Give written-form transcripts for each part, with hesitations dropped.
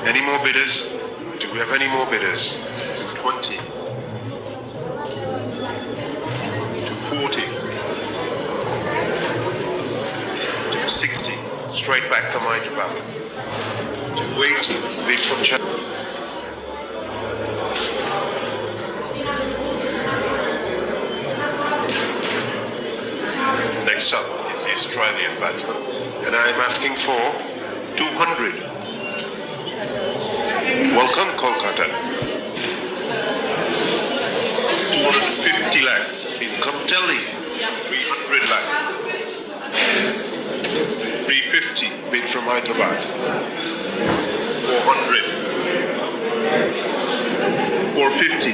Any more bidders? Do we have any more bidders? 220. 240. 260. Straight back to Hyderabad. 280. Bid from China. Next up is the Australian batsman, and I'm asking for 200. Welcome, Kolkata. 250 lakh. Income Delhi. 300 lakh. 350. Bid from Hyderabad. 400. 450.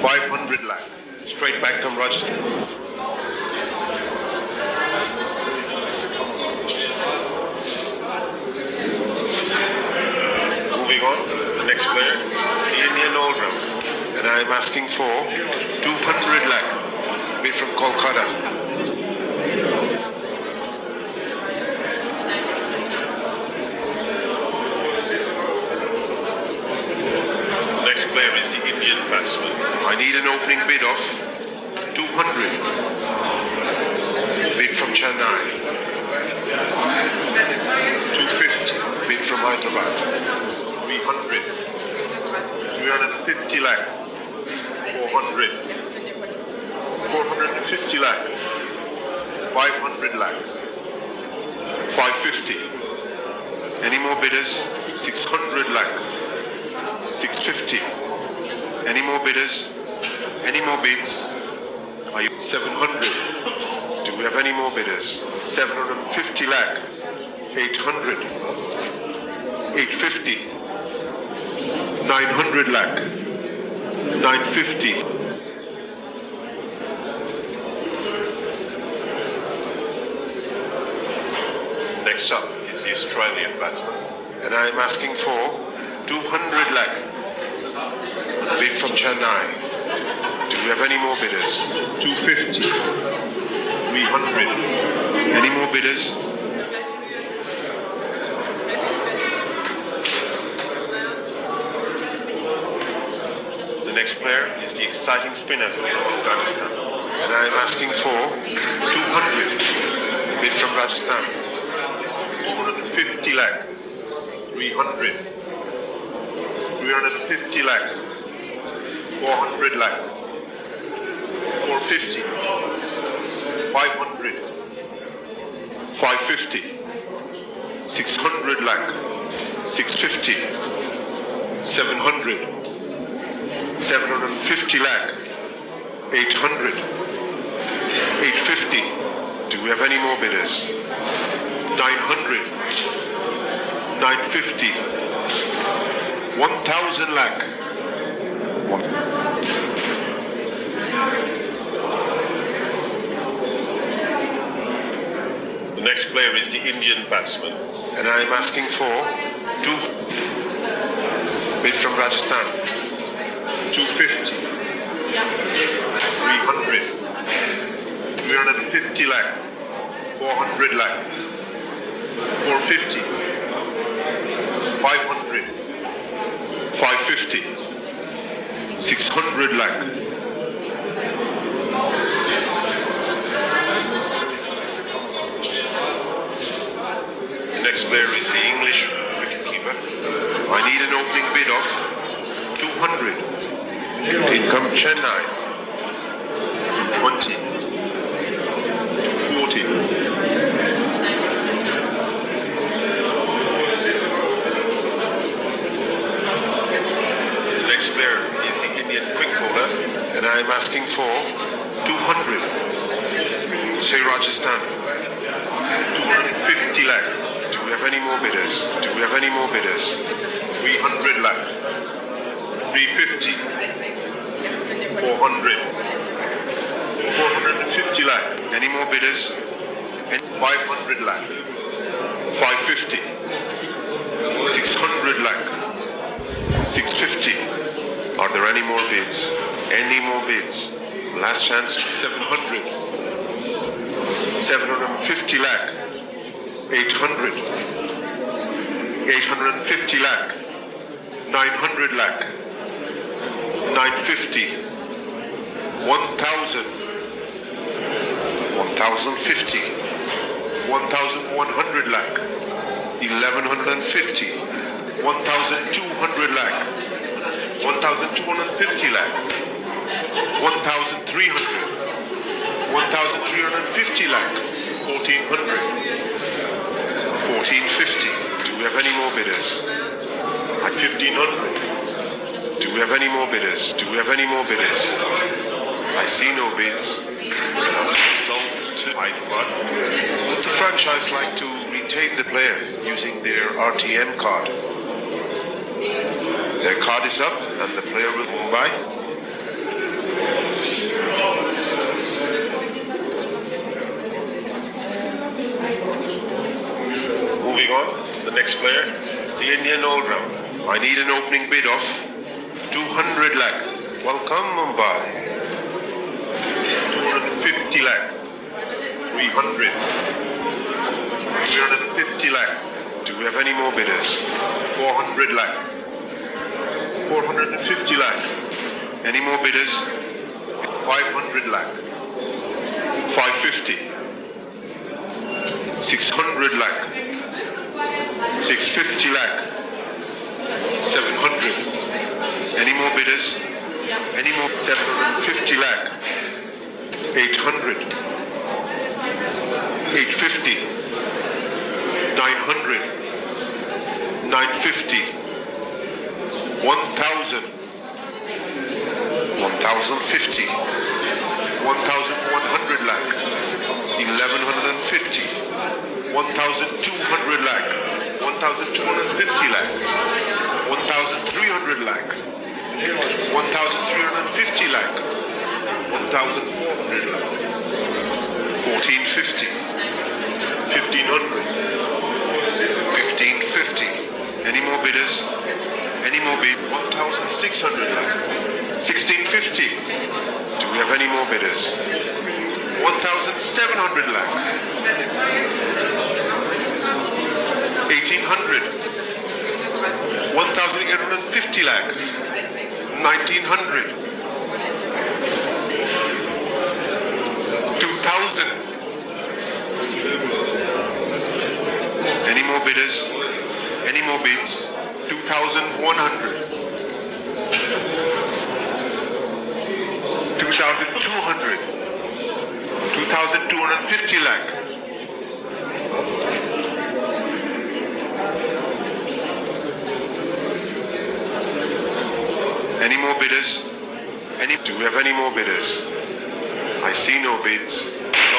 500 lakh. Straight back from Rajasthan. Moving on, the next player is the Indian all-rounder, and I am asking for 200 lakh. Bid from Kolkata. Next player is the Indian batsman. I need an opening bid of 200. Bid from Chennai. 250. Bid from Hyderabad. 300. 350 lakh. 400. 450 lakh. 500 lakh. 550. Any more bidders? 600 lakh. 650. Any more bidders? Any more bids? Are you 700? Do we have any more bidders? 750 lakh. 800. 850. 900 lakh. 950. Next up is the Australian batsman, and I am asking for 200 lakh. Bid from Chennai. Do we have any more bidders? 250. 300. Any more bidders? The next player is the exciting spinner from Afghanistan, and I am asking for 200. Bid from Rajasthan. 250 lakh. 300. 350 lakh. 400 lakh. 450. 500. 550. 600 lakh. 650. 700. 750 lakh. 800. 850. Do we have any more bidders? 900. 950. 1,000 lakh. The next player is the Indian batsman, and I am asking for 2. Bid from Rajasthan. 250. 300. 350 lakh. 400 lakh. 450. 500. 550. 600 lakh. The next player is the English wicketkeeper. I need an opening bid of 200. Income Chennai. 20. 240. The next player is the Indian quick bowler, and I am asking for 200. Say Rajasthan. 250 lakh. Do we have any more bidders? Do we have any more bidders? 300 lakh. 350. 400. 450 lakh. Any more bidders? 500 lakh. 550. 600 lakh. 650. Are there any more bids? Any more bids? Last chance, 700. 750 lakh. 800. 850 lakh, 900 lakh, 950, 1,000, 1,050, 1,100 lakh, 1,150, 1,200 lakh, 1,250 lakh, 1,300, 1,350 lakh, 1,400, 1,450. Do we have any more bidders? At 1,500. Do we have any more bidders? Do we have any more bidders? I see no bids. Would the franchise like to retain the player using their RTM card? Their card is up and the player will move by. Moving on, the next player is the Indian all-round. I need an opening bid of 200 lakh. Welcome Mumbai. 250 lakh. 300. 350 lakh. Do we have any more bidders? 400 lakh. 450 lakh. Any more bidders? 500 lakh. 550. 600 lakh. 650 lakh. 700. Any more bidders? Any more? 750 lakh. 800. 850. 900. 950. 1,000. 1,050. 1,100 lakh. 1,150. 1,200 lakh. 1,250 lakh. 1,300 lakh. 1,350 lakh. 1,400 lakh. 1,450. 1,500. 1,550. Any more bidders? Any more bid? 1,600 lakh. 1,650. Do we have any more bidders? 1,700 lakh. 1,800. 1,850 lakh. 1,900. 2,000. Any more bidders? Any more bids? 2,100. 2,200. 2,250 lakh. 'Any more bidders? Do we have any more bidders? I see no bids. So,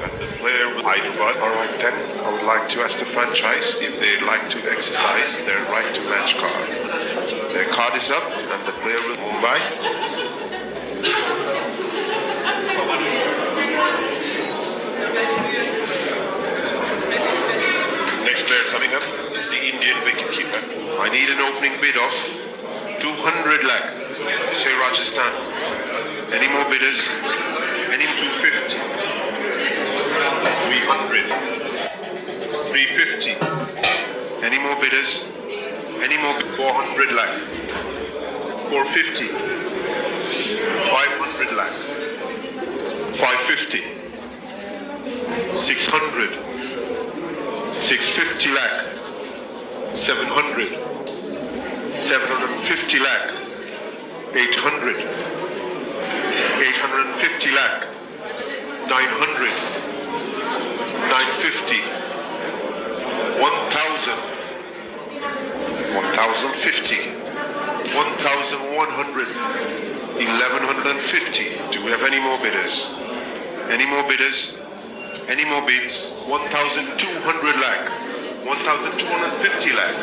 and the player will Hyderabad. Alright then, I would like to ask the franchise if they'd like to exercise their right to match card. Their card is up and the player will move by. Next player coming up is the Indian wicketkeeper. I need an opening bid of 200 lakh. Say Rajasthan. Any more bidders? Any 250? 300. 350. Any more bidders? Any more? 400 lakh. 450. 500 lakh. 550. 600. 650 lakh. 700. 750 lakh. 800. 850 lakh. 900. 950. 1,000. 1,050. 1,100. 1,150. Do we have any more bidders? Any more bidders? Any more bids? 1,200 lakh. 1,250 lakh.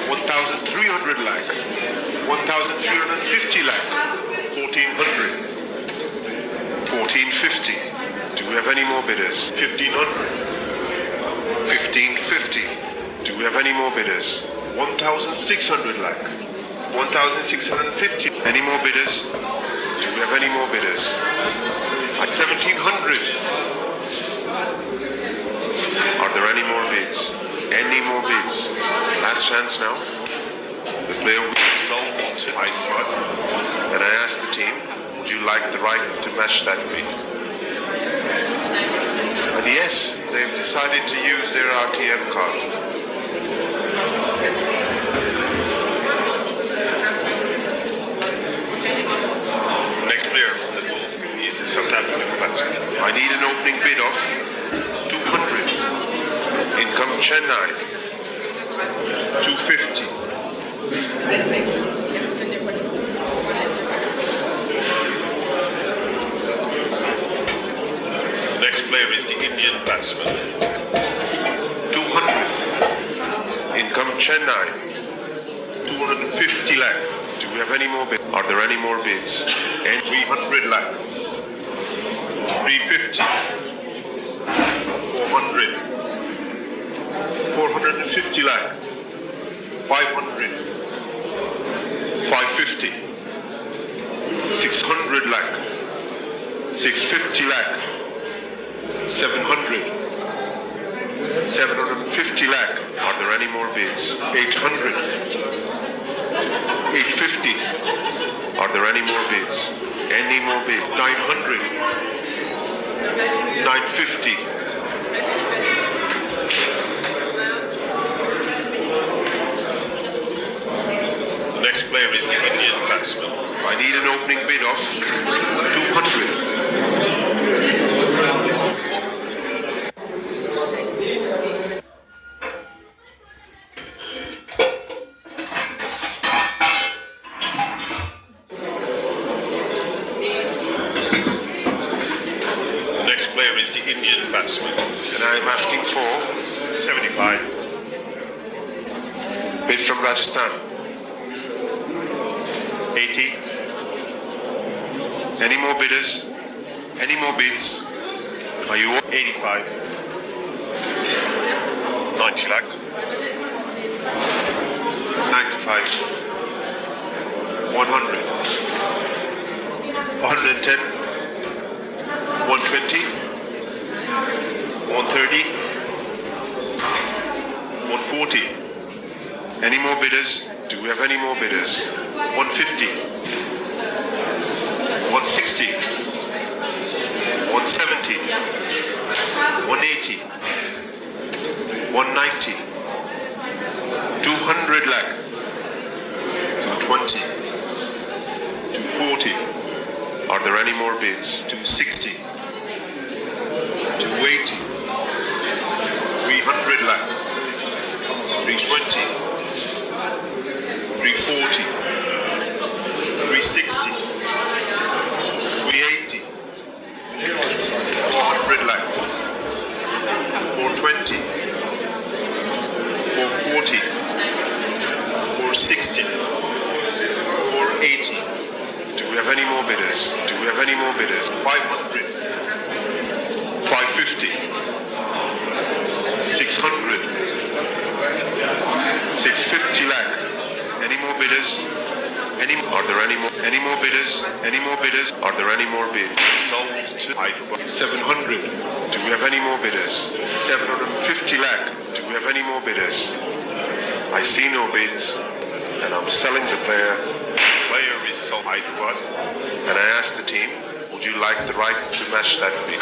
1,300 lakh. 1,350 lakh. 1,400. 1,450. Do we have any more bidders? 1,500. 1,550. Do we have any more bidders? 1,600 lakh. 1,650. Any more bidders? Do we have any more bidders? At 1,700. Are there any more bids? Any more bids? last chance now. The player will Soudi to Hyderabad. And I asked the team, would you like the right to match that bid? And yes, they've decided to use their RTM card. Next player from the pool is the South African batsman. I need an opening bid of 200. In come Chennai. 250. Next player is the Indian batsman. 200. In come Chennai. 250 lakh. Do we have any more bids? Are there any more bids? And 300 lakh. 350. 400. 450 lakh. 500. 550. 600 lakh. 650 lakh. 700. 750 lakh. Are there any more bids? 800. 850. Are there any more bids? Any more bids? 900. 950. The next player is the Indian batsman. I need an opening bid of 200. The next player is the Indian batsman. And I'm asking for 75. bid from Rajasthan. 80. Any more bidders? Any more bids? Are you 85. 90 lakh. 95? 100? 110? 120? 130? 140? Any more bidders? Do we have any more bidders? 150? 160? 170? 180? 190? 200 lakh? 220? 240? Are there any more bids? 260? 280? 300 lakh? 320? 340? 360? 380? 400 lakh? 420? 440? 460? 480? Do we have any more bidders? Do we have any more bidders? 500? 550? 600? 650 lakh? Any more bidders? Are there any more? Any more bidders? Any more bidders? Are there any more bids? Soudi to Hyderabad. 700. Do we have any more bidders? 750 lakh. Do we have any more bidders? I see no bids, and I'm selling the player. Player is Soudi Hyderabad. And I asked the team, would you like the right to match that bid?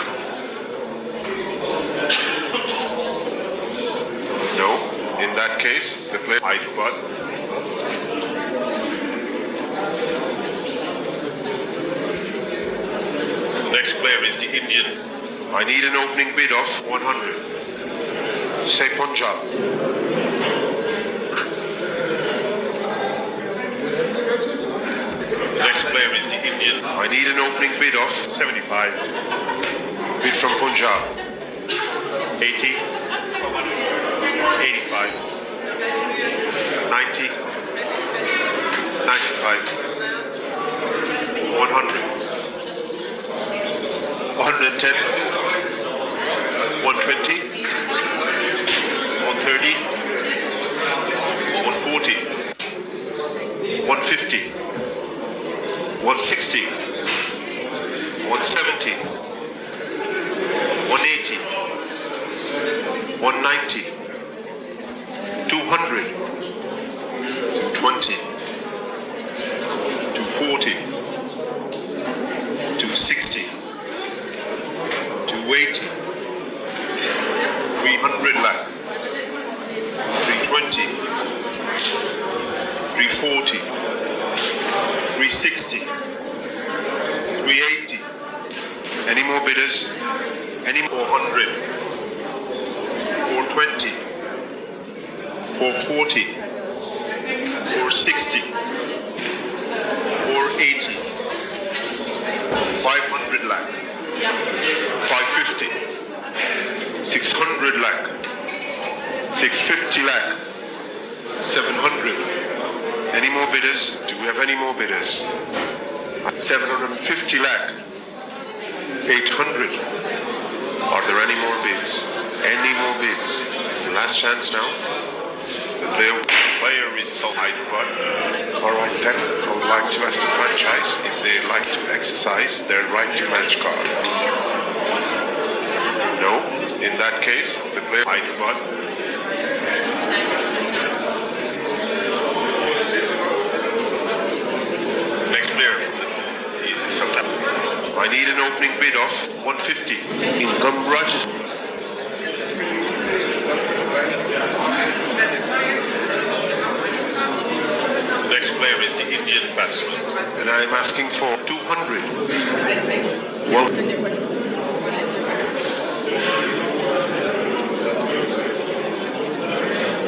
No. In that case, the player Hyderabad. The next player is the Indian. I need an opening bid of 100. Say Punjab. The next player is the Indian. I need an opening bid of 75. bid from Punjab. 80. 85. 90. 95. 100. 110. 120. 130. 140. 150. 160. 170. 180. 190. 200. 220, 240, 260, 280, 300 lakh, 320, 340, 360, 380. Any more bidders? Any 400, 420, 440, 460, 480, 500 lakh, 550, 600 lakh, 650 lakh, 700. Any more bidders? Do we have any more bidders? 750 lakh, 800. Are there any more bids? Any more bids? Last chance now. The player is Soudi. Alright then, I would like to ask the franchise if they'd like to exercise their right to match card. No? In that case, the player Next player is Tata. I need an opening bid of 150. Income Rogers. The next player is the Indian batsman. And I'm asking for 200. Well,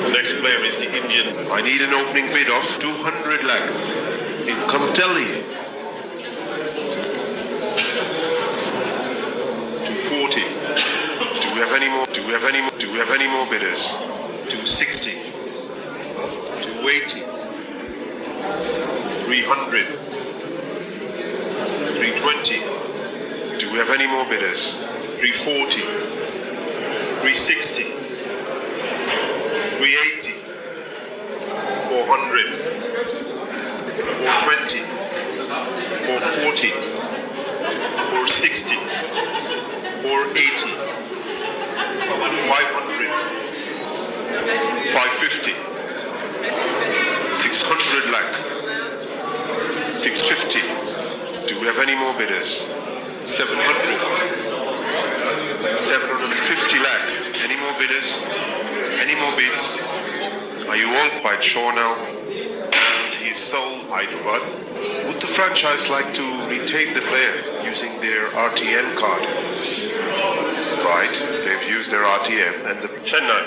the next player is the Indian. I need an opening bid of 200 lakh. Income Delhi. 240. Do we have any more? Do we have any more? Do we have any more bidders? 260. 280. 300. 320. Do we have any more bidders? 340. 360. 380. 400. 420. 440. 460. 480. 500. 550. 600 lakh. 650. Do we have any more bidders? 700. 750 lakh. Any more bidders? Any more bids? Are you all quite sure now? And he's sold Hyderabad. Would the franchise like to retain the player using their RTM card? Right, they've used their RTM and the Chennai.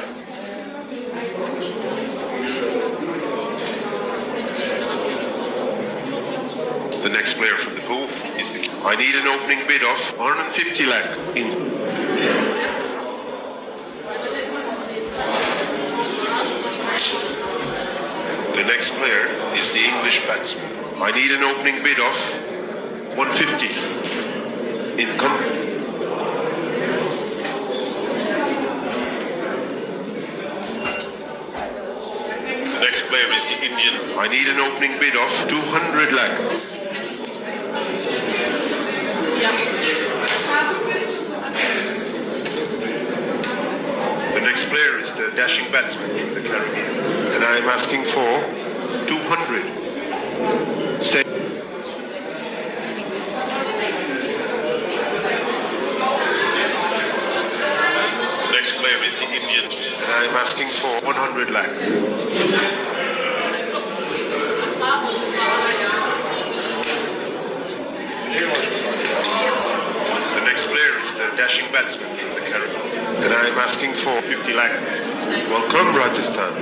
The next player from the pool is the... I need an opening bid of 150 lakh. The next player is the English batsman. I need an opening bid of 150. Income. The next player is the Indian. I need an opening bid of 200 lakh. The next player is the dashing batsman from the Caribbean. And I'm asking for 200. Say. The next player is the Indian. And I'm asking for 100 lakh. The next player is the dashing batsman from the Caribbean. And I'm asking for 50 lakh. Welcome, Rajasthan.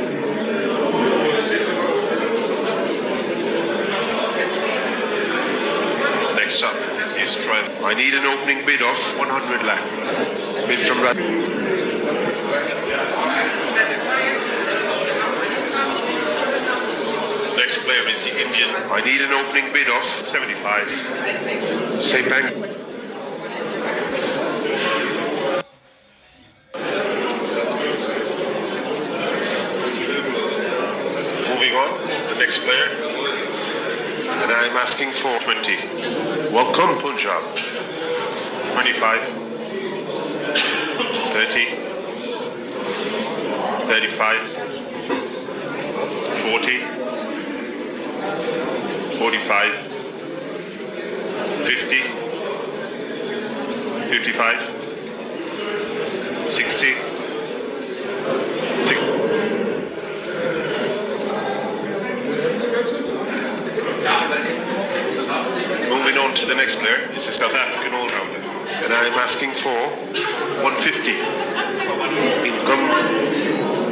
Next up is the Australian. I need an opening bid of 100 lakh. Bid from Next player is the Indian. I need an opening bid of 75. Say bang. Moving on, the next player. And I'm asking for 20. Welcome, Punjab. 25. 30. 35. 40. 45, 50, 55, 60, Moving on to the next player, it's a South African all-rounder. And I'm asking for 150. Income.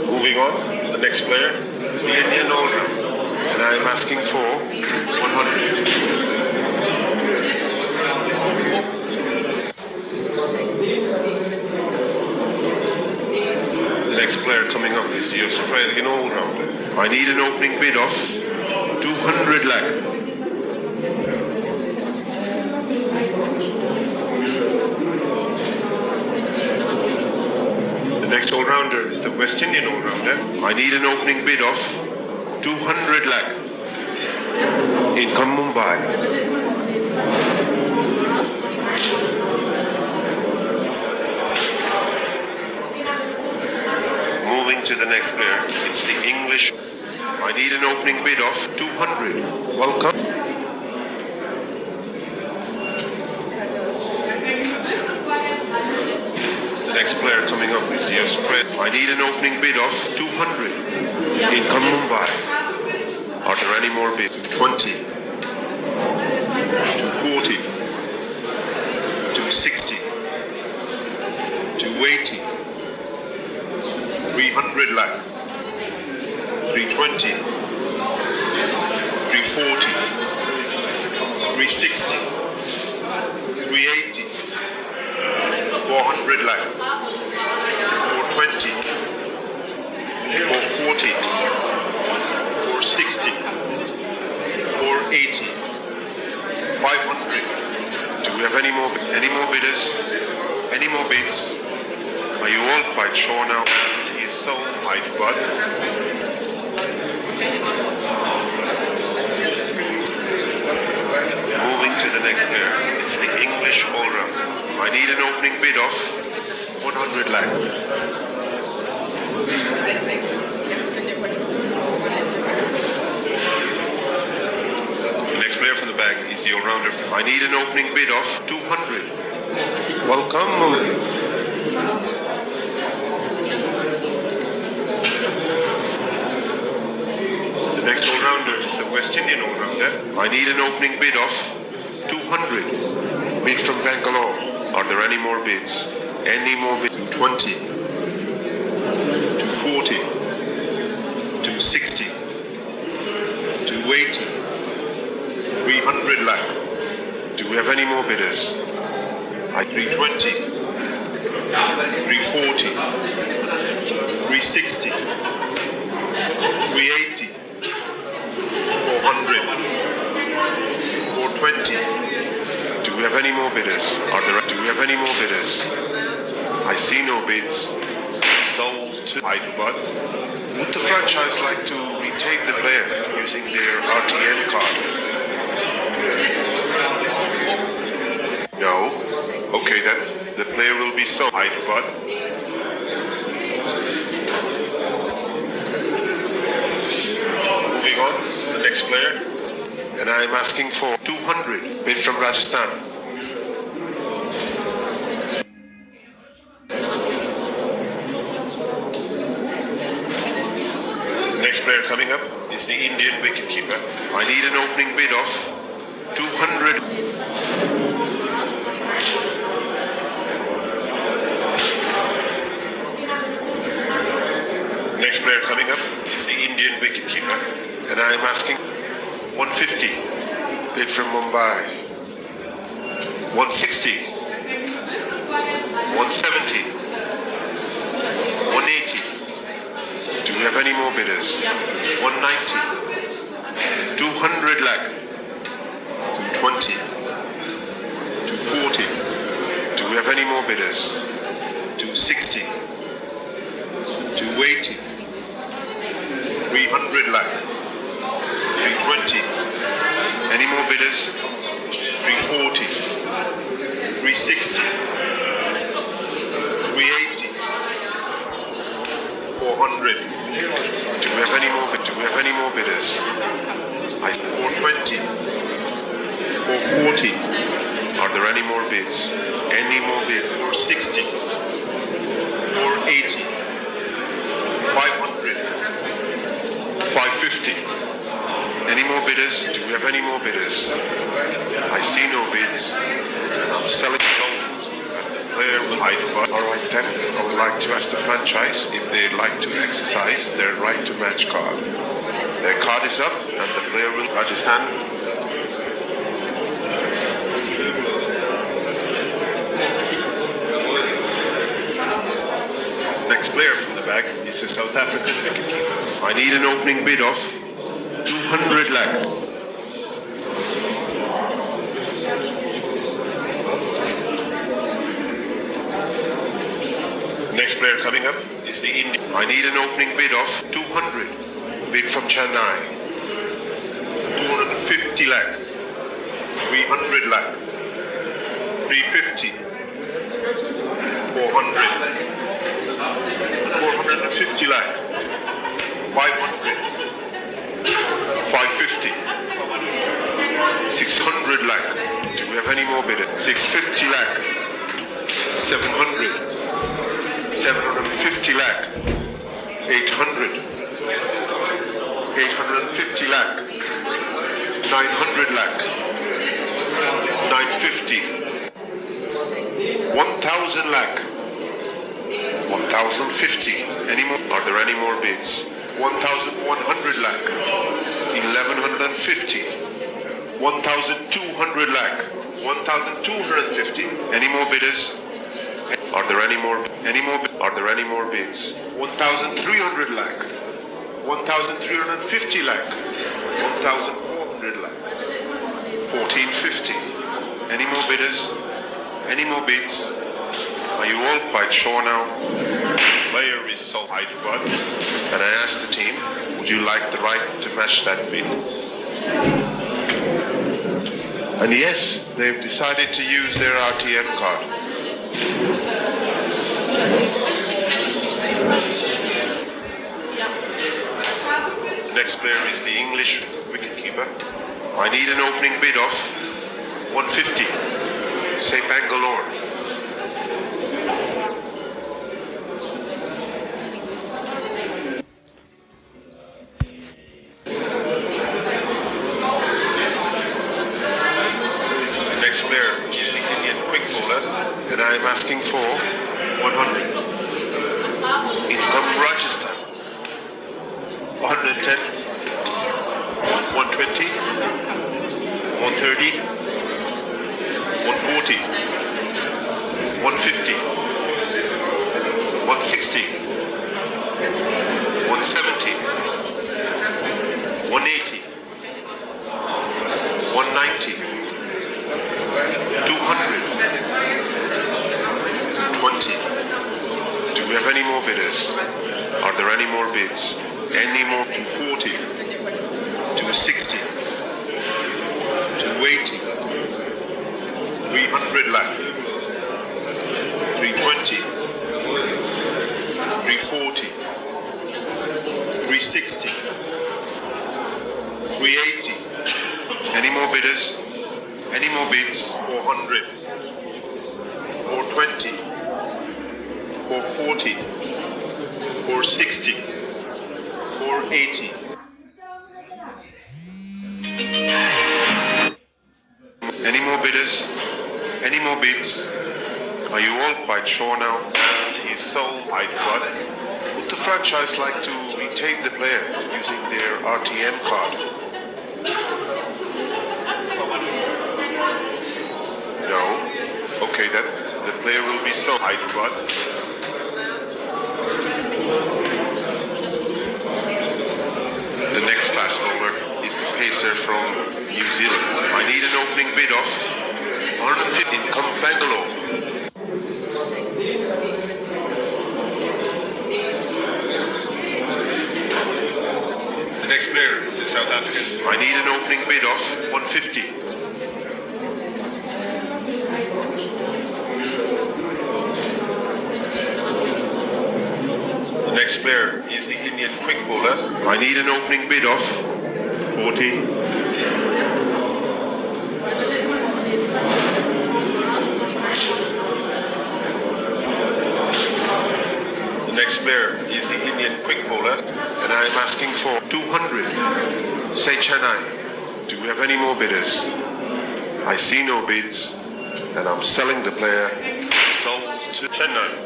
Moving on, the next player is the Indian all-rounder. And I'm asking for 100. The next player coming up is the Australian all-rounder. I need an opening bid of 200 lakh. The next all-rounder is the West Indian all-rounder. I need an opening bid of 200 lakh. Income Mumbai. Moving to the next player, it's the English. I need an opening bid of 200. Welcome. The next player coming up is the Australian. I need an opening bid of 200. Income Mumbai. Are there any more bids? 20. 240, 260, 280, 300 lakh, 320, 340, 360, 380, 400 lakh, 420, 440, 460, 480, 500. Do we have any more bidders? Any more bids? Are you all quite sure now? He's so mighty, bud. Moving to the next player, it's the English all-rounder. I need an opening bid of 100 lakh. The next player from the back is the all-rounder. I need an opening bid of 200. Welcome. The next all-rounder is the West Indian all-rounder. I need an opening bid of 200. Bid from Bangalore. Are there any more bids? Any more bids? 220, 240, 260, 280, 300 lakh. Do we have any more bidders? 320, 340, 360, 380, 400, 420. Do we have any more bidders? Do we have any more bidders? I see no bids. Sold to Hyderabad. Would the franchise like to retake the player using their RTN card? No? Okay then. The player will be sold. Hyderabad. Moving on, the next player. And I'm asking for 200. Bid from Rajasthan. Next player coming up is the Indian wicketkeeper. I need an opening bid of 200. Next player coming up is the Indian wicketkeeper. And I'm asking 150, bid from Mumbai. 160, 170, 180. Do we have any more bidders? 190, 200 lakh. 220, 240, Do we have any more bidders? 260, 280, 300 lakh, 320, Any more bidders? 340, 360, 380, have any more? Do we have any more bidders? 420, 440. Are there any more bids? Any more bids? 460, 480, 500, 550. Any more bidders? Do we have any more bidders? I see no bids. And I'm selling souls. Player will Alright then, I would like to ask the franchise if they'd like to exercise their right to match card. Their card is up and the player will Rajasthan. Next player from the back is the South African wicketkeeper. I need an opening bid of 200 lakh. Next player coming up is the Indian. I need an opening bid of 200. Bid from Chennai. 250 lakh. 300 lakh. 350. 400. 450 lakh. 500. 550. 600 lakh. Do we have any more bidders? 650 lakh. 700. 750 lakh. 800. 850 lakh. 900 lakh. 950. 1,000 lakh. 1,050. Any more? Are there any more bids? 1,100 lakh. 1,150. 1,200 lakh. 1,250. Any more bidders? Are there any more? Are there any more bids? 1,300 lakh. 1,350 lakh. 1,400 lakh. 1,450. Any more bidders? Any more bids? Are you all quite sure now? Player is so high bud. And I asked the team, would you like the right to match that bid? And yes, they've decided to use their RTM card. Next player is the English wicketkeeper. I need an opening bid of 150. Say Bangalore. Next player is the Indian quick bowler, and I am asking for 100. Income Rajasthan. 110, 120, 130, 140, 150, 160, 170, 180, 190, 200, 20. Do we have any more bidders? Are there any more bids? Any more? 240, 260, 280, 300 lakh, 320, 340, 360, 380. Any more bidders? Any more bids? 400, 420, 440, 460, 480. Any more bidders? Any more bids? Are you all quite sure now? And he's sold. Would the franchise like to retain the player using their RTM card? No? Okay then. The player will be sold. The next fast bowler is the pacer from New Zealand. I need an opening bid of 150 in Bangalore. The next player is the South African. I need an opening bid of 150. The next player is the Indian quick bowler. I need an opening bid of 40. The next player is the Indian quick bowler, and I'm asking for 200. Say Chennai. Do we have any more bidders? I see no bids, and I'm selling the player. Sold to Chennai.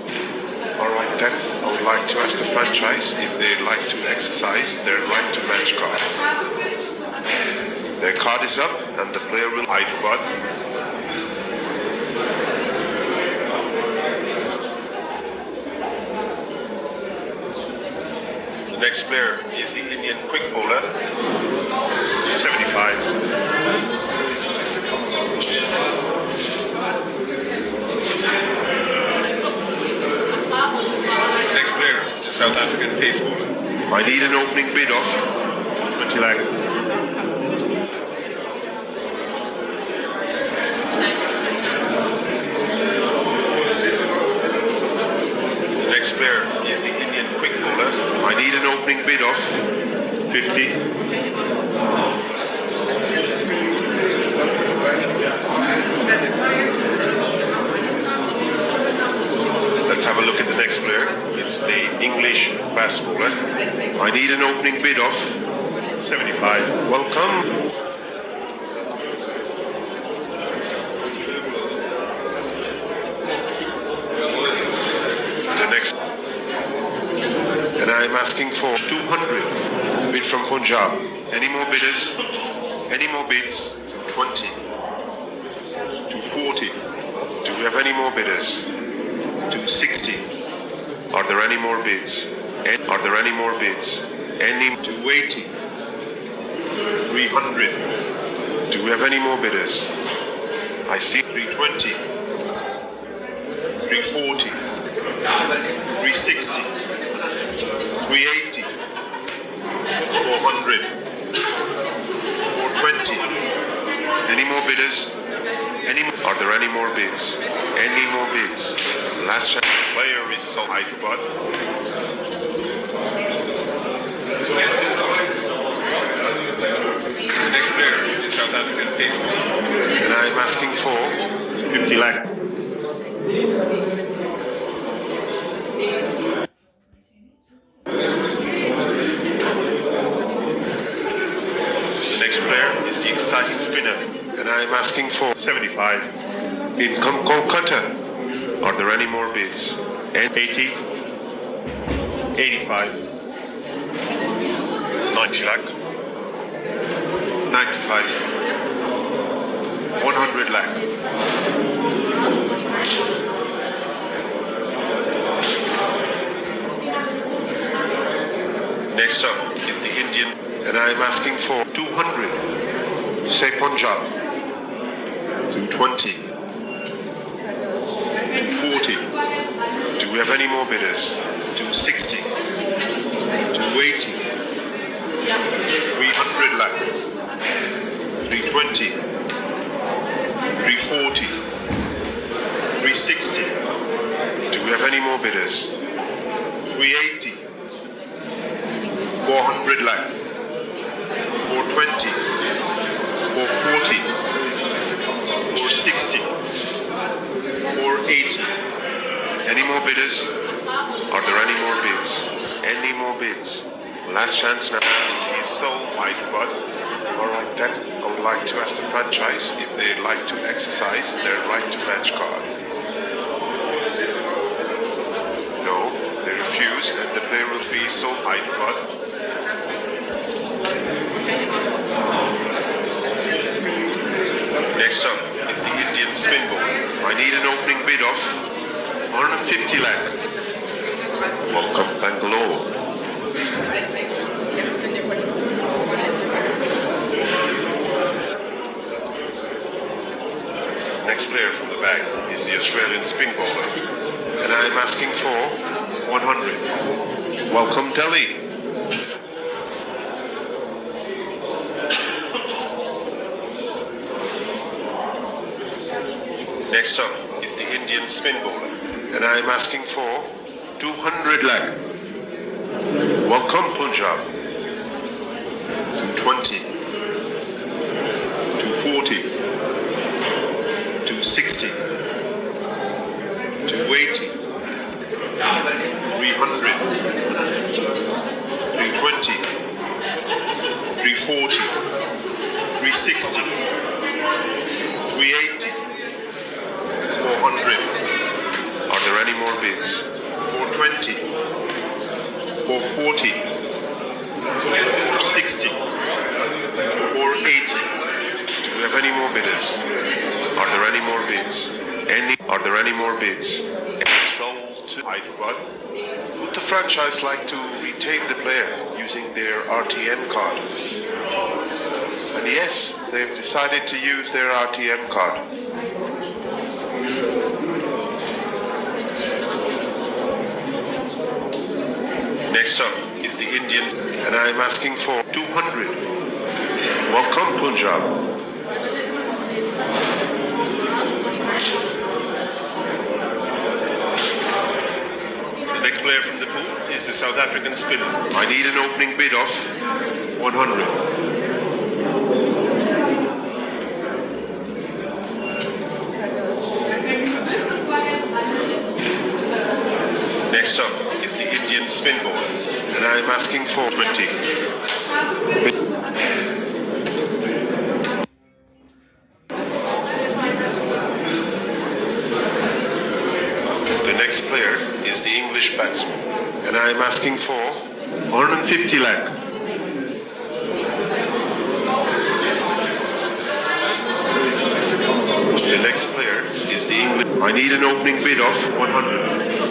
Alright then, I would like to ask the franchise if they'd like to exercise their right to match card. Their card is up, and the player will Hyderabad. The next player is the Indian quick bowler. 75. Next player is the South African pace bowler. I need an opening bid of 20 lakh. The next player is the Indian quick bowler. I need an opening bid of 50. Let's have a look at the next player. It's the English fast bowler. I need an opening bid of 75. Welcome. The next. And I'm asking for 200. Bid from Punjab. Any more bidders? Any more bids? 20. To 40. Do we have any more bidders? To 60. Are there any more bids? Are there any more bids? Any to 80. 300. Do we have any more bidders? I see 320. 340. 360. 380. 400. 420. Any more bidders? Are there any more bids? Any more bids? Last chance. Player is sold Hyderabad. The next player is the South African pace bowler. And I'm asking for 50 lakh. The next player is the exciting spinner. And I'm asking for 75. In Kolkata. Are there any more bids? 80. 85. 90 lakh. 95. 100 lakh. Next up is the Indian, and I'm asking for 200. Say Punjab. 220. 240. Do we have any more bidders? 260. 280. 300 lakh. 320. 340. 360. Do we have any more bidders? 380. 400 lakh. 420. 440. 460. 480. Any more bidders? Are there any more bids? Any more bids? Last chance now. He's sold Hyderabad. Alright then, I would like to ask the franchise if they'd like to exercise their right to match card. No, they refuse, and the player will be sold Hyderabad. Next up is the Indian spin ball. I need an opening bid of 150 lakh. Welcome Bangalore. Next player from the bag is the Australian spin bowler. And I'm asking for 100. Welcome Delhi. Next up is the Indian spin bowler. And I'm asking for 200 lakh. Welcome Punjab. 220. 240. 260. 280. 300. 320. 340. 360. 380. 400. Are there any more bids? 420. 440. 460. 480. Do we have any more bidders? Are there any more bids? Are there any more bids? Sold to Hyderabad. Would the franchise like to retain the player using their RTM card? And yes, they've decided to use their RTM card. Next up is the Indians, and I'm asking for 200. Welcome Punjab. The next player from the pool is the South African spinner. I need an opening bid of 100. Next up is the Indian spin ball. And I'm asking for 20. The next player is the English batsman. And I'm asking for 150 lakh. The next player is the English. I need an opening bid of 100.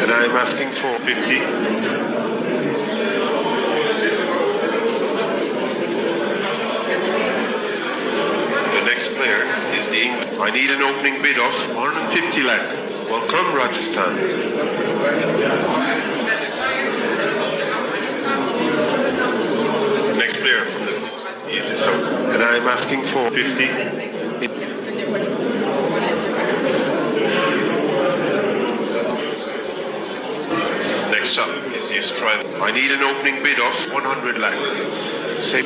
And I'm asking for 50. The next player is the English. I need an opening bid of 150 lakh. Welcome Rajasthan. Next player from the is the Soudi. And I'm asking for 50. Next up is the Australian. I need an opening bid of 100 lakh. Say.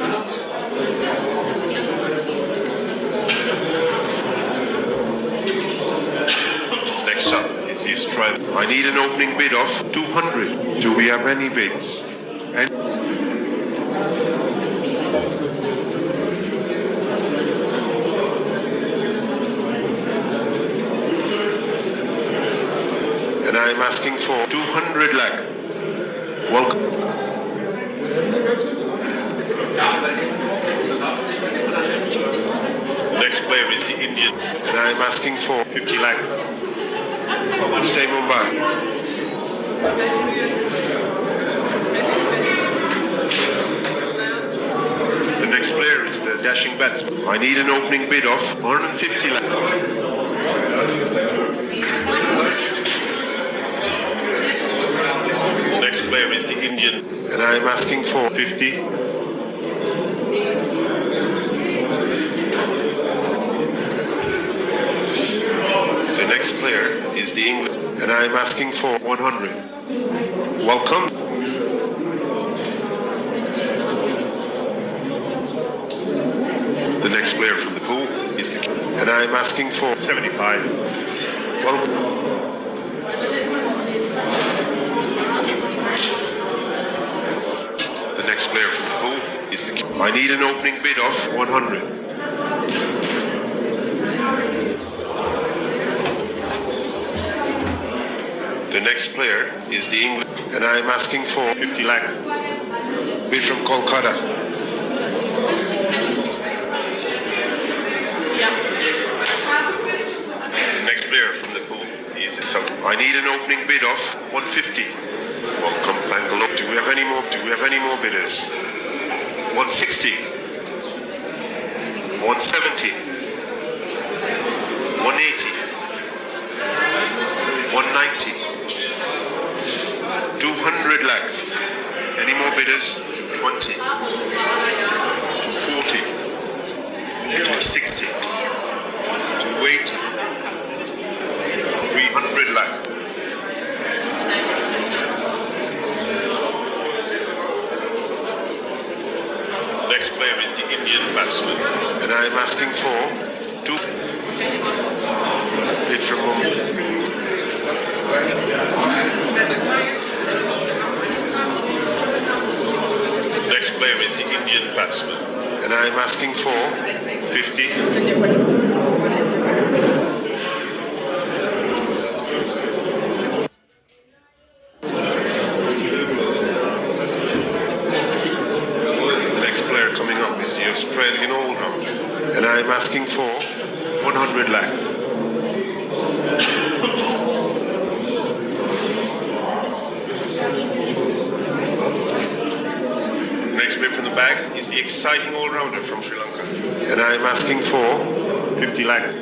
Next up is the Australian. I need an opening bid of 200. Do we have any bids? And I'm asking for 200 lakh. Welcome. Next player is the Indian. And I'm asking for 50 lakh. Say Mumbai. The next player is the dashing batsman. I need an opening bid of 150 lakh. Next player is the Indian. And I'm asking for 50. The next player is the English. And I'm asking for 100. Welcome. The next player from the pool is the. And I'm asking for 75. Welcome. The next player from the pool is the. I need an opening bid of 100. The next player is the English, and I'm asking for 50 lakh. bid from Kolkata. The next player from the pool is the Soudi. I need an opening bid of 150. Welcome Bangalore. Do we have any more? Do we have any more bidders? 160. 170. 180. 190. 200 lakhs. Any more bidders? 220. 240. 260, 280, 300 lakh. Next player is the Indian batsman. And I'm asking for two. Hit from Mumbai. Next player is the Indian batsman. And I'm asking for 50. The next player coming up is the Australian all-rounder. And I'm asking for 100 lakh. Next player from the bag is the exciting all-rounder from Sri Lanka. And I'm asking for 50 lakh.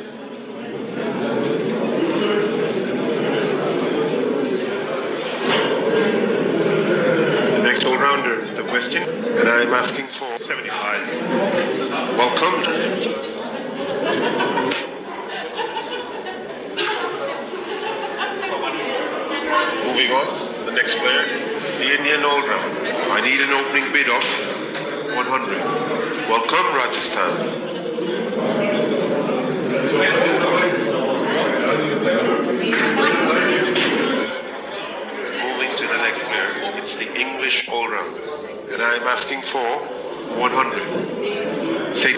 the next all-rounder is the question. And I'm asking for 75. welcome. Moving on, the next player is the Indian all-rounder. I need an opening bid of 100. Welcome, Rajasthan. Moving to the next player, it's the English all-rounder. And I'm asking for 100. Say.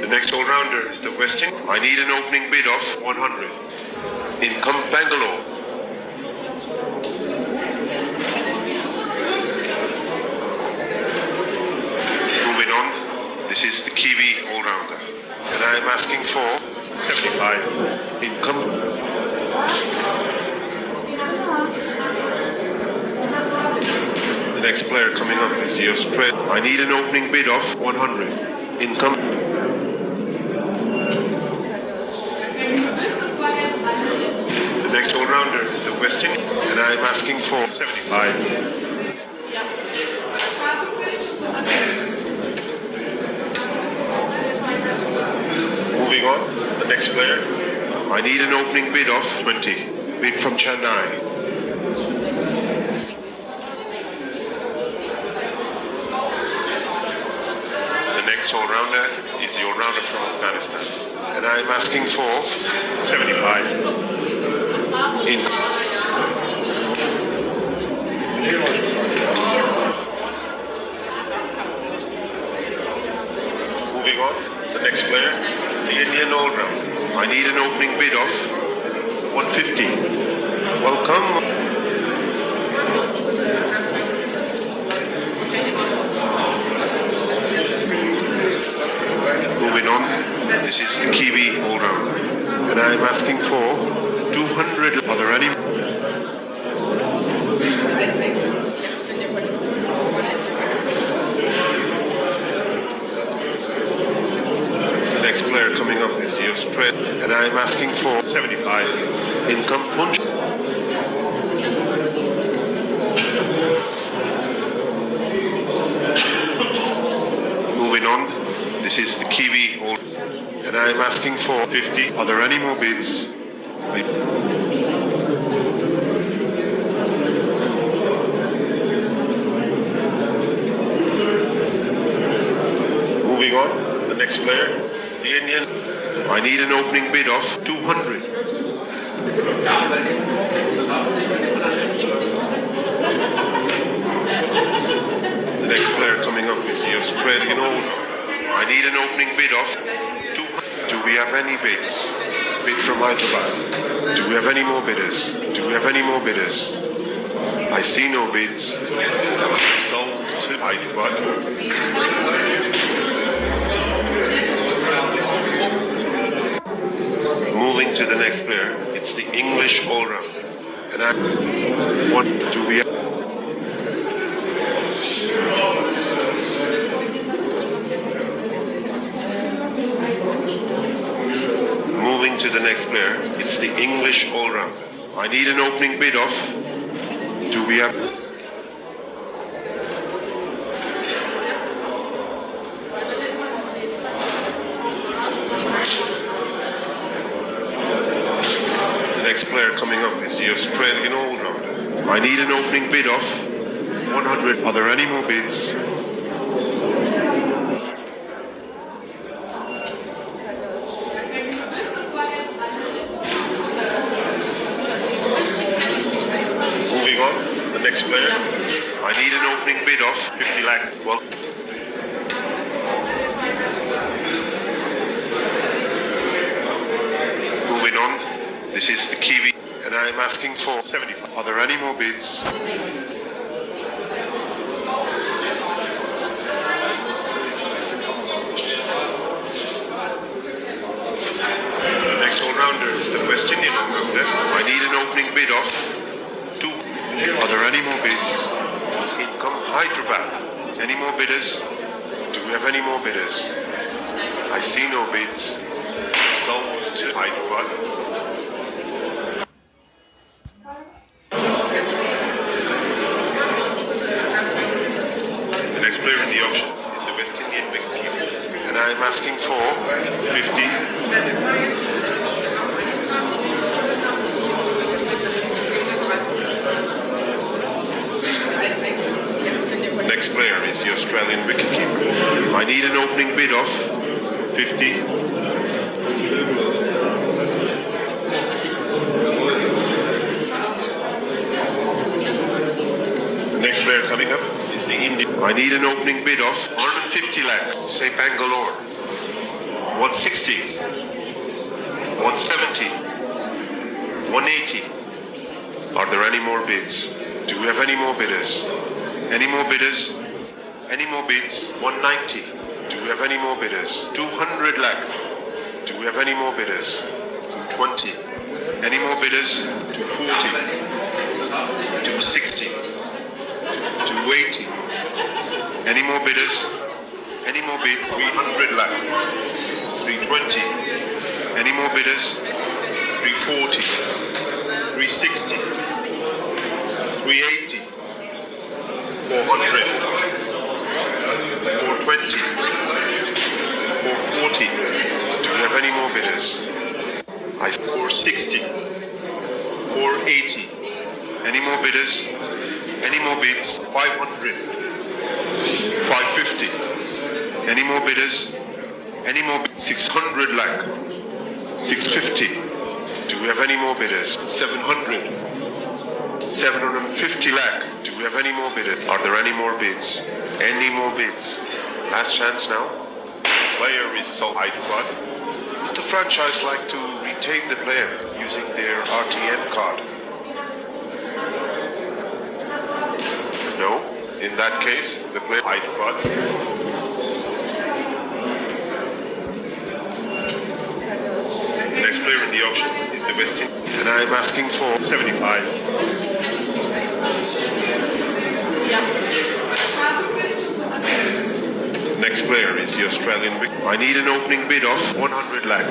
The next all-rounder is the question. I need an opening bid of 100. Income Bangalore. Moving on, this is the Kiwi all-rounder. And I'm asking for 75. income. The next player coming up is the Australian. I need an opening bid of 100. Income. The next all-rounder is the question, and I'm asking for 75. Moving on, the next player. I need an opening bid of 20. Bid from Chennai. The next all-rounder is the all-rounder from Afghanistan. And I'm asking for 75. Moving on, the next player is the Indian all-rounder. I need an opening bid of 150. Welcome. Moving on, this is the Kiwi all-rounder. And I'm asking for 200. Are there any? The next player coming up is the Australian. And I'm asking for 75. income punch. Moving on, this is the Kiwi all. And I'm asking for 50. Are there any more bids? Moving on, the next player is the Indian. I need an opening bid of 200. The next player coming up is the Australian all. I need an opening bid of 200. Do we have any bids? Bid from Hyderabad. Do we have any more bidders? Do we have any more bidders? I see no bids. Sold to Hyderabad. Moving to the next player, it's the English all-rounder. And what do we have? Moving to the next player, it's the English all-rounder. I need an opening bid of. Do we have? next player coming up is the Australian all-rounder. I need an opening bid of 100. Are there any more bids? Moving on, the next player. I need an opening bid of 50 lakh. Well, moving on, this is the Kiwi, and I'm asking for 75. Are there any more bids? The next all-rounder is the West Indian all-rounder. I need an opening bid of 2. Are there any more bids? In come Hyderabad. Any more bidders? Do we have any more bidders? I see no bids. Sold to Hyderabad. The next player in the auction is the West Indian wicket, and I'm asking for 50. Next player is the Australian wicketkeeper. I need an opening bid of 50. Next player coming up is the Indian. I need an opening bid of 150 lakh. Say Bangalore. 160. 170. 180. Are there any more bids? Do we have any more bidders? Any more bidders? Any more bids? 190. Do we have any more bidders? 200 lakh. Do we have any more bidders? 220. Any more bidders? 240. 260. 280. Any more bidders? Any more bid? 300 lakh. 320. Any more bidders? 340. 360. 380. 400, 420, 440. Do we have any more bidders? 460, 480. Any more bidders? Any more bids? 500, 550. Any more bidders? Any more? 600 lakh, 650. Do we have any more bidders? 700, 750 lakh. Do we have any more bidders? Are there any more bids? Any more bids? Last chance now. Player is sold. Hyderabad. Would the franchise like to retain the player using their RTN card? No. In that case, the player Hyderabad. The next player in the auction is the West Indian, and I'm asking for 75. Next player is the Australian. I need an opening bid of 100 lakh.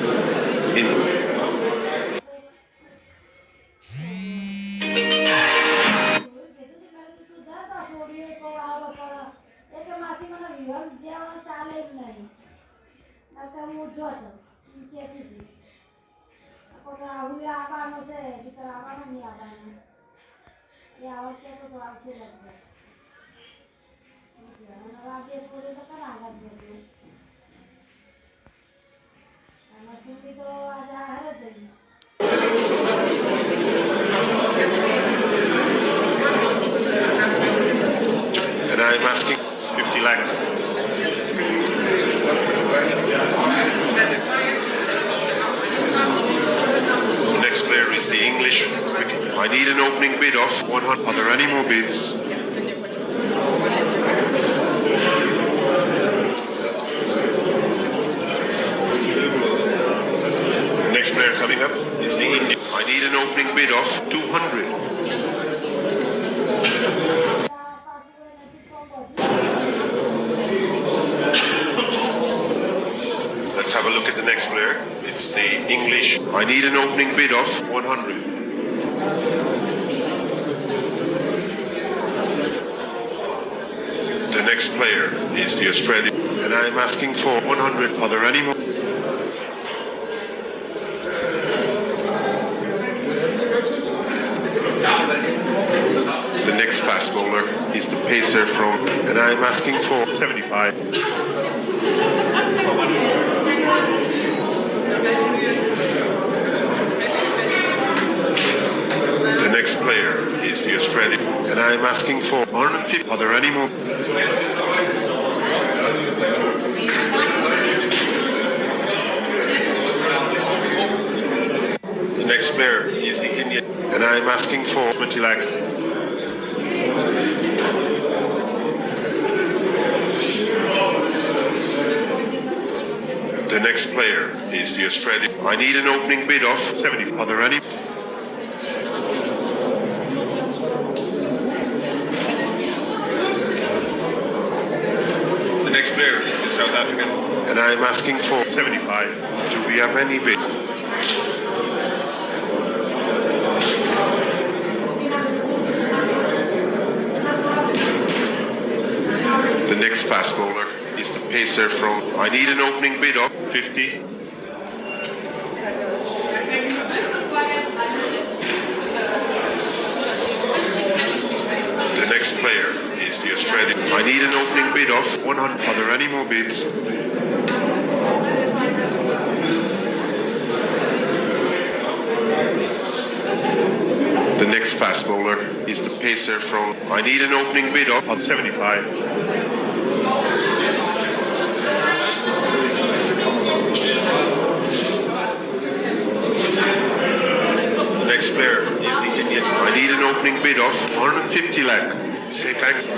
And I'm asking 50 lakh. The next player is the English. I need an opening bid of 100. Are there any more bids? Next player coming up is the Indian. I need an opening bid of 200. Let's have a look at the next player. It's the English. I need an opening bid of 100. The next player is the Australian, and I'm asking for 100. Are there any more? The next fast bowler is the pacer from, and I'm asking for 75. The next player is the Australian, and I'm asking for 150. Are there any more? The next player is the Indian, and I'm asking for 20 lakh. The next player is the Australian. I need an opening bid of 70. Are there any? The next player is the South African, and I'm asking for 75. Do we have any bid? The next fast bowler is the pacer from, I need an opening bid of 50. The next player is the Australian. I need an opening bid of 100. Are there any more bids? The next fast bowler is the pacer from, I need an opening bid of 75. The next player is the Indian. I need an opening bid of 150 lakh. Say thank you.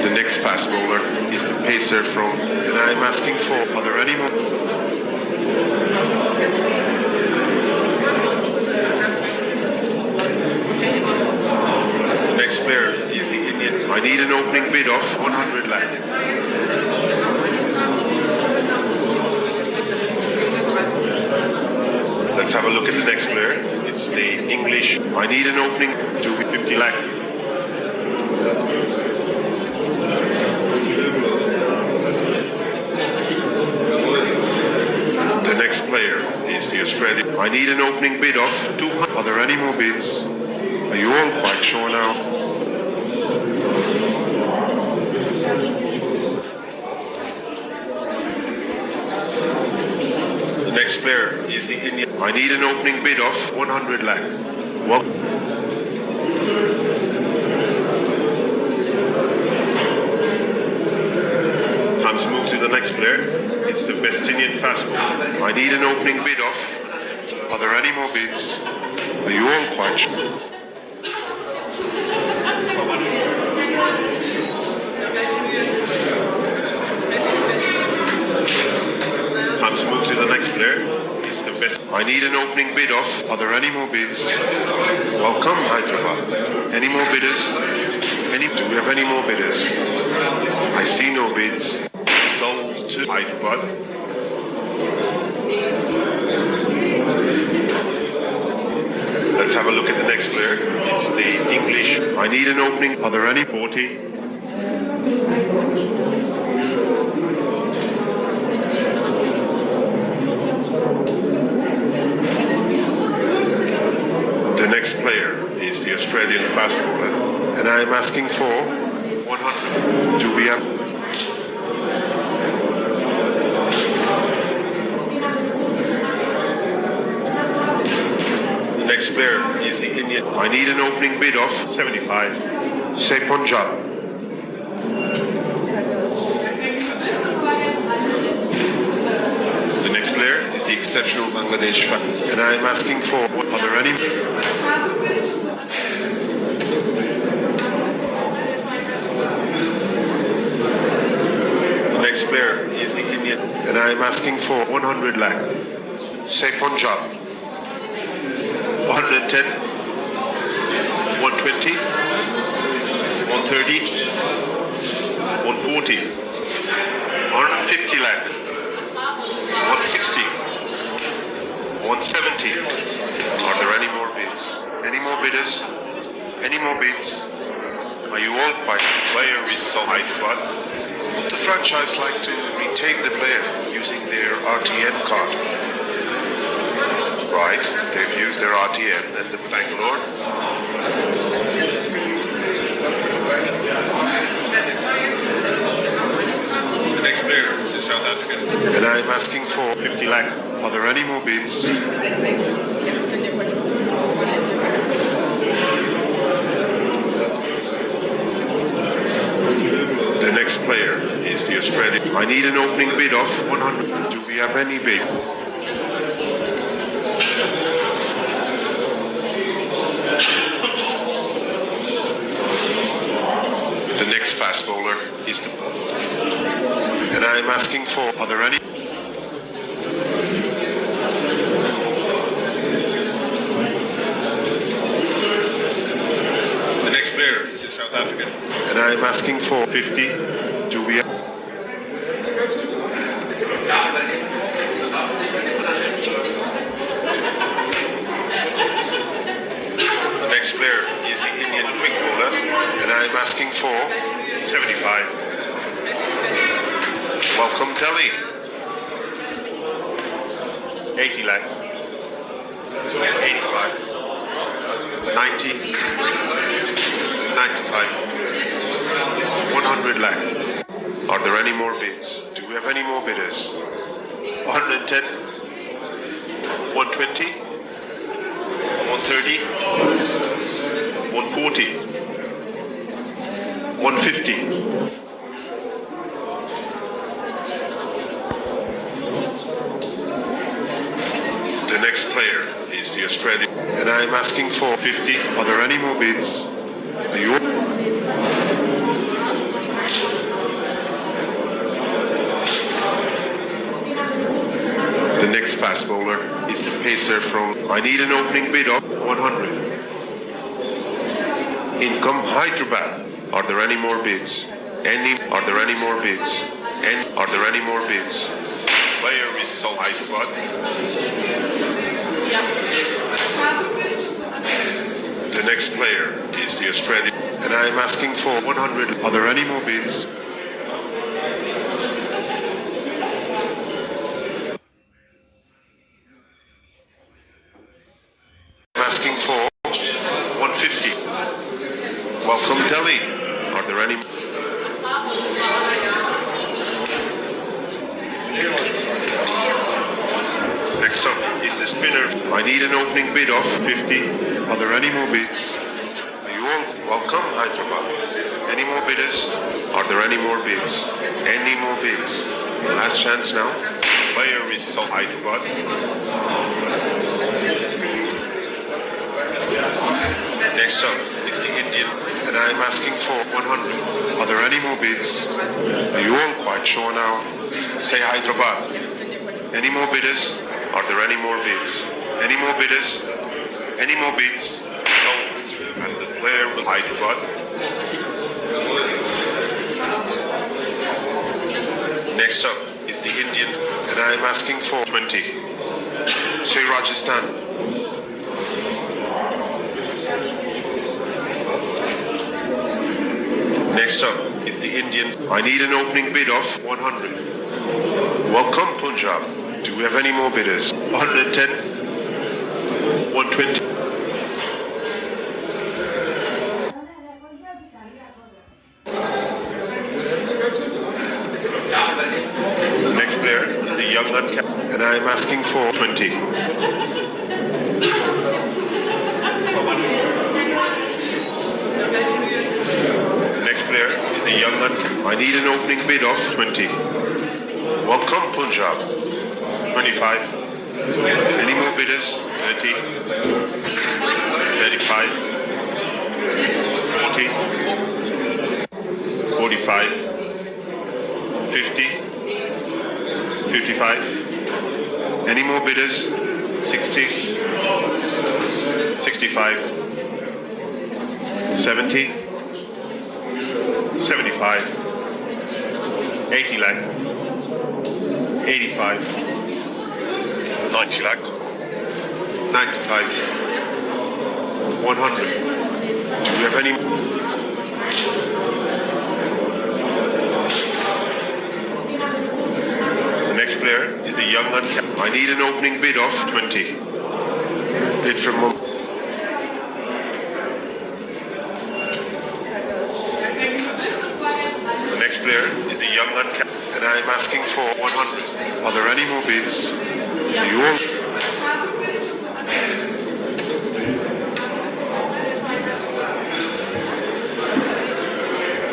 The next fast bowler is the pacer from, and I'm asking for, are there any more? The next player is the Indian. I need an opening bid of 100 lakh. Let's have a look at the next player. It's the English. I need an opening to 50 lakh. The next player is the Australian. I need an opening bid of 200. Are there any more bids? Are you all quite sure now? The next player is the Indian. I need an opening bid of 100 lakh. Well, time to move to the next player. It's the West Indian fast bowler. I need an opening bid of. Are there any more bids? Are you all quite sure? Time to move to the next player. It's the best. I need an opening bid of. Are there any more bids? Welcome, Hyderabad. Any more bidders? Do we have any more bidders? I see no bids. Sold to Hyderabad. Let's have a look at the next player. It's the English. I need an opening. Are there any? 40. The next player is the Australian fast bowler, and I'm asking for 100. Do we have? The next player is the Indian. I need an opening bid of 75. Say Punjab. The next player is the exceptional Bangladesh fan, and I'm asking for. Are there any? The next player is the Indian, and I'm asking for 100 lakh. Say Punjab. 110, 120, 130, 140, 150 lakh, 160, 170. Are there any more bids? Any more bidders? Any more bids? Are you all quite? Player is sold Hyderabad. Would the franchise like to take the player using their RTN card. Right, they've used their RTN and the Bangalore. The next player is the South African. And I'm asking for 50 lakh. Are there any more bids? The next player is the Australian. I need an opening bid of 100. Do we have any bid? The next fast bowler is the... And I'm asking for... Are there any... The next player is the South African. And I'm asking for 50. Do we have... The next player is the Indian quick bowler. And I'm asking for... 75. Welcome Delhi. 80 lakh. 85. 90. 95. 100 lakh. Are there any more bids? Do we have any more bidders? 110. 120. 130. 140. 150. The next player is the Australian. And I'm asking for 50. Are there any more bids? The next fast bowler is the pacer from... I need an opening bid of 100. Income Hyderabad. Are there any more bids? Are there any more bids? Are there any more bids? Player is Soudi Hyderabad. The next player is the Australian. And I'm asking for 100. Are there any more bids? I'm asking for 150. Welcome Delhi. Are there any... Next up is the spinner. I need an opening bid of 50. Are there any more bids? Are you all welcome, Hyderabad? Any more bidders? Are there any more bids? Any more bids? Last chance now. Player is Soudi Hyderabad. Next up is the Indian. And I'm asking for 100. Are there any more bids? Are you all quite sure now? Say Hyderabad. Any more bidders? Are there any more bids? Any more bidders? Any more bids? And the player will Hyderabad. Next up is the Indian. And I'm asking for 20. Say Rajasthan. Next up is the Indian. I need an opening bid of 100. Welcome Punjab. Do we have any more bidders? 110. 120. The next player is the young uncapped. And I'm asking for 20. Next player is the young uncapped. I need an opening bid of 20. Welcome Punjab. 25. Any more bidders? 30. 35. 40. 45. 50. 55. Any more bidders? 60. 65. 70. 75. 80 lakh. 85. 90 lakh. 95. 100. Do we have any? Next player is the young uncapped. I need an opening bid of 20. Bid from The next player is the young uncapped. and I'm asking for 100. Are there any more bids? Are you all?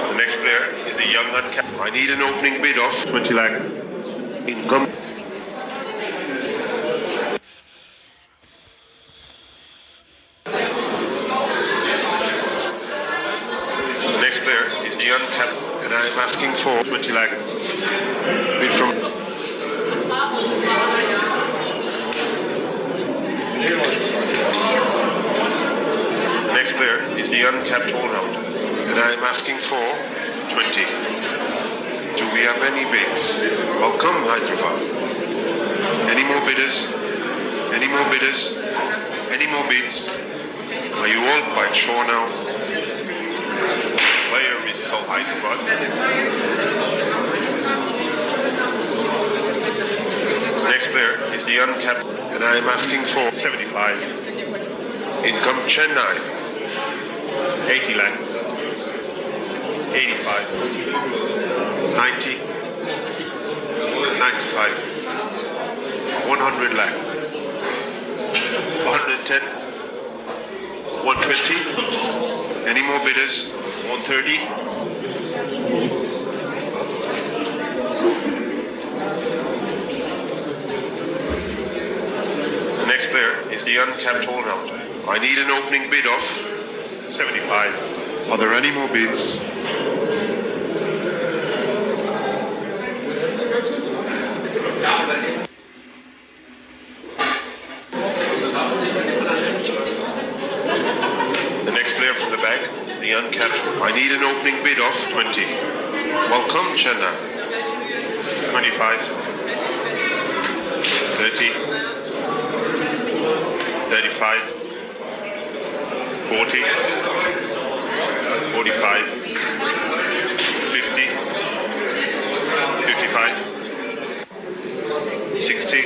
The next player is the young uncapped. I need an opening bid of 20 lakh. Income. The next player is the uncapped. And I'm asking for 20 lakh. Bid from The next player is the uncapped all-round. and I'm asking for 20. Do we have any bids? Welcome, Hyderabad. Any more bidders? Any more bidders? Any more bids? Are you all quite sure now? Player is Soudi Hyderabad. The next player is the uncapped. And I'm asking for 75. income Chennai. 80 lakh. 85. 90. 95. 100 lakh. 110. 120. Any more bidders? 130. The next player is the uncapped all-round. I need an opening bid of. 75. Are there any more bids? The next player from the bag is the uncapped. I need an opening bid of 20. Welcome, Chennai. 25. 30. 35. 40. 45. 50. 55. 60.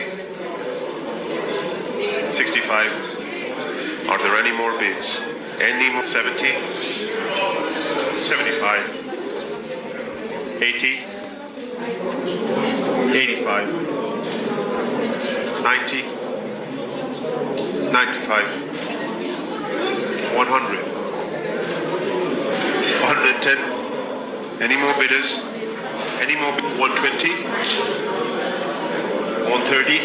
65. Are there any more bids? Any more? 70. 75. 80. 85. 90. 95. 100. 110. Any more bidders? Any more? 120. 130.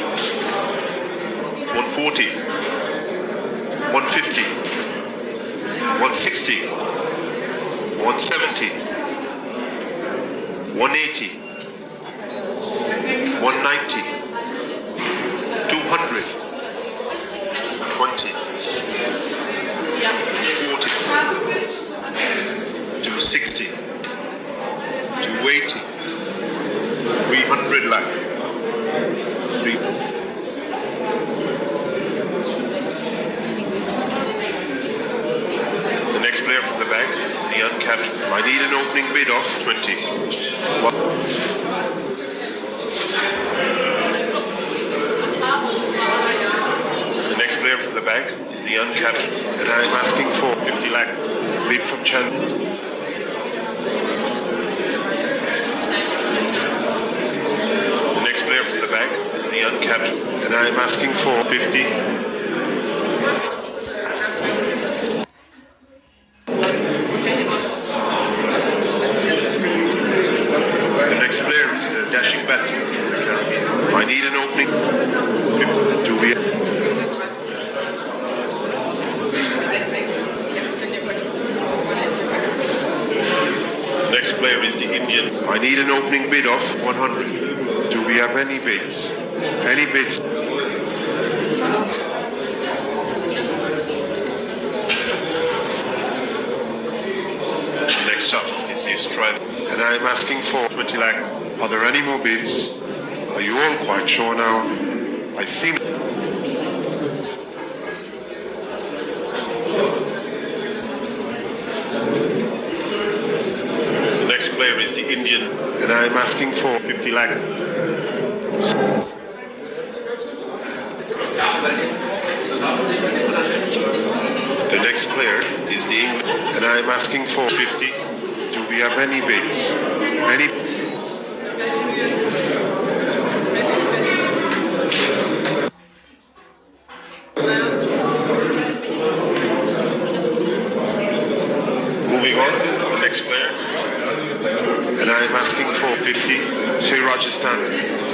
140. 150. 160. 170. 180. 190. 200. 20. 40. 260. 280. 300 lakh. 3. The next player from the bag is the uncapped. I need an opening bid of 20. The next player from the bag is the uncapped. And I'm asking for 50 lakh. bid from Chennai. The next player from the bag is the uncapped. And I'm asking for 50. The next player is the dashing batsman from the Caribbean. I need an opening. 50. Do we? The next player is the Indian. I need an opening bid of 100. Do we have any bids? Any bids? Next up is the Australian. And I'm asking for 20 lakh. Are there any more bids? Are you all quite sure now? I seem. The next player is the Indian. And I'm asking for 50 lakh. The next player is the English, and I'm asking for 50. Do we have any bids? Any? Moving on, the next player. And I'm asking for 50. Say Rajasthan.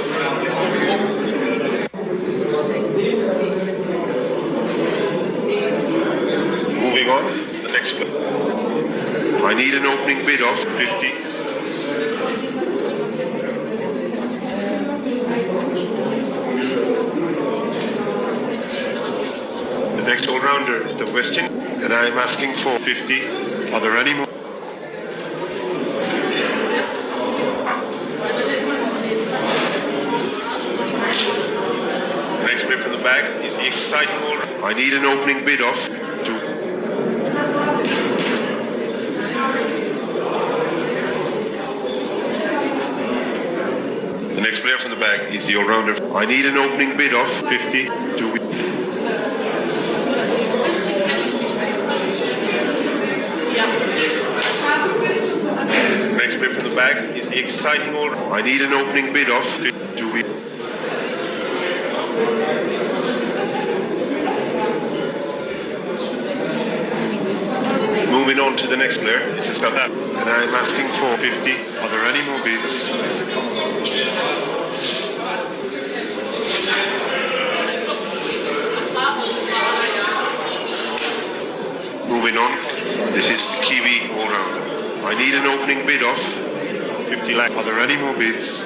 Moving on, the next player. I need an opening bid of 50. The next all-rounder is the West Indies, and I'm asking for 50. Are there any more? The next player from the bag is the exciting all-rounder. I need an opening bid of 2. The next player from the bag Is the all-rounder. I need an opening bid of 50. Do we? next player from the bag is the exciting all-rounder. I need an opening bid of 50. Do we? Moving on to the next player, this is Tata. And I'm asking for 50. Are there any more bids? Moving on. This is the Kiwi all-rounder. I need an opening bid of 50 lakh. Are there any more bids?